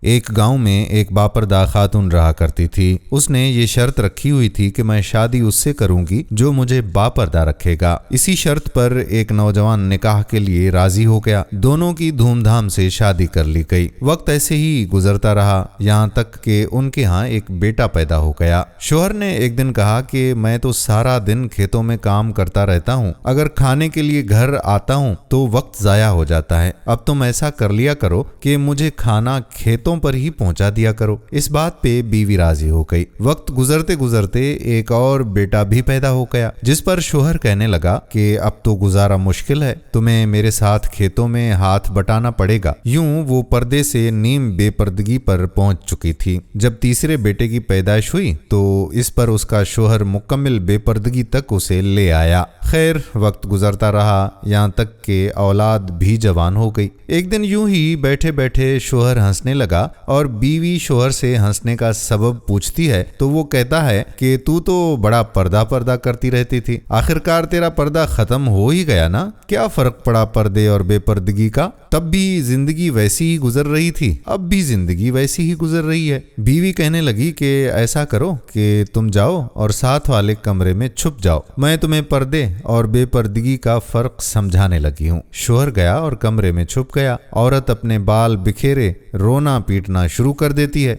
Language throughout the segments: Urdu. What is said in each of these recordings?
ایک گاؤں میں ایک باپردہ خاتون رہا کرتی تھی۔ اس نے یہ شرط رکھی ہوئی تھی کہ میں شادی اس سے کروں گی جو مجھے باپردہ رکھے گا۔ اسی شرط پر ایک نوجوان نکاح کے لیے راضی ہو گیا۔ دونوں کی دھوم دھام سے شادی کر لی گئی۔ وقت ایسے ہی گزرتا رہا یہاں تک کہ ان کے ہاں ایک بیٹا پیدا ہو گیا۔ شوہر نے ایک دن کہا کہ میں تو سارا دن کھیتوں میں کام کرتا رہتا ہوں، اگر کھانے کے لیے گھر آتا ہوں تو وقت ضائع ہو جاتا ہے۔ اب تم ایسا کر لیا کرو کہ مجھے کھانا کھیتوں پر ہی پہنچا دیا کرو۔ اس بات پہ بیوی راضی ہو گئی۔ وقت گزرتے گزرتے ایک اور بیٹا بھی پیدا ہو گیا، جس پر شوہر کہنے لگا کہ اب تو گزارا مشکل ہے، تمہیں میرے ساتھ کھیتوں میں ہاتھ بٹانا پڑے گا۔ یوں وہ پردے سے نیم بے پردگی پر پہنچ چکی تھی۔ جب تیسرے بیٹے کی پیدائش ہوئی تو اس پر اس کا شوہر مکمل بے پردگی تک اسے لے آیا۔ خیر وقت گزرتا رہا یہاں تک کہ اولاد بھی جوان ہو گئی۔ ایک دن یوں ہی بیٹھے بیٹھے شوہر ہنسنے لگا اور بیوی شوہر سے ہنسنے کا سبب پوچھتی ہے تو وہ کہتا ہے کہ تو بڑا پردہ کرتی رہتی تھی، آخرکار تیرا پردہ ختم ہو ہی گیا نا، کیا فرق پڑا پردے اور بے پردگی کا؟ تب بھی زندگی ویسی ہی گزر رہی تھی، اب بھی زندگی ویسی ہی گزر رہی ہے۔ بیوی کہنے لگی کہ ایسا کرو کہ تم جاؤ اور ساتھ والے کمرے میں چھپ جاؤ، میں تمہیں پردے اور بے پردگی کا فرق سمجھانے لگی ہوں۔ شوہر گیا اور کمرے میں چھپ گیا۔ عورت اپنے بال بکھیرے رونا پیٹنا شروع کر دیتی ہے۔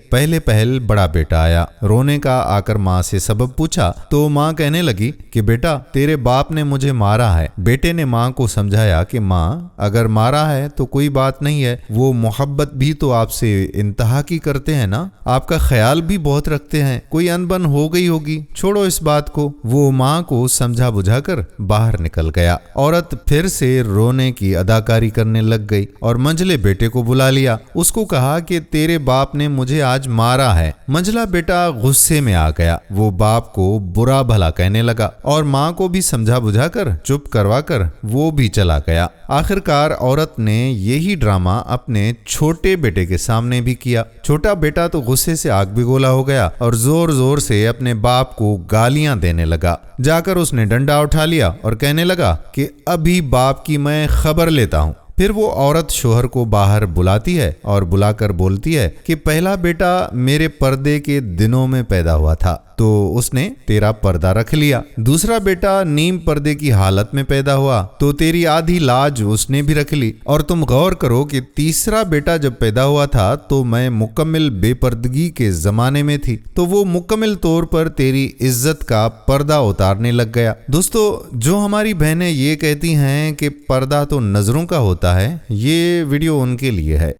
پہل بڑا بیٹا آیا، رونے کا آ کر ماں سے سبب پوچھا تو ماں کہنے لگی کہ بیٹا تیرے باپ نے مجھے مارا ہے۔ بیٹے نے ماں کو سمجھایا کہ ماں اگر مارا ہے تو کوئی بات نہیں ہے، وہ محبت بھی تو آپ سے انتہا کی کرتے ہیں نا، آپ کا خیال بھی بہت رکھتے ہیں، کوئی انبن ہو گئی ہوگی، چھوڑو اس بات کو۔ وہ ماں کو سمجھا بجھا کر باہر نکل گیا۔ عورت پھر سے رونے کی اداکاری کرنے لگ گئی اور منجلے بیٹے کو بلا لیا۔ اس کو کہا کہ تیرے باپ نے مجھے آج مارا ہے۔ منجلا بیٹا غصے میں آ گیا، وہ باپ کو برا بھلا کہنے لگا اور ماں کو بھی سمجھا بجھا کر چپ کروا کر وہ بھی چلا گیا۔ آخرکار عورت نے یہی ڈرامہ اپنے چھوٹے بیٹے کے سامنے بھی کیا۔ چھوٹا بیٹا تو غصے سے آگ بگولا ہو گیا اور زور زور سے اپنے باپ کو گالیاں دینے لگا۔ جا کر اس نے ڈنڈا اٹھا لیا اور کہنے لگا کہ ابھی باپ کی میں خبر لیتا ہوں۔ پھر وہ عورت شوہر کو باہر بلاتی ہے اور بلا کر بولتی ہے کہ پہلا بیٹا میرے پردے کے دنوں میں پیدا ہوا تھا تو اس نے تیرا پردہ رکھ لیا، دوسرا بیٹا نیم پردے کی حالت میں پیدا ہوا تو تیری آدھی لاج اس نے بھی رکھ لی، اور تم غور کرو کہ تیسرا بیٹا جب پیدا ہوا تھا تو میں مکمل بے پردگی کے زمانے میں تھی تو وہ مکمل طور پر تیری عزت کا پردہ اتارنے لگ گیا۔ دوستو، جو ہماری بہنیں یہ کہتی ہیں کہ پردہ تو نظروں کا ہوتا ہے، یہ ویڈیو ان کے لیے ہے۔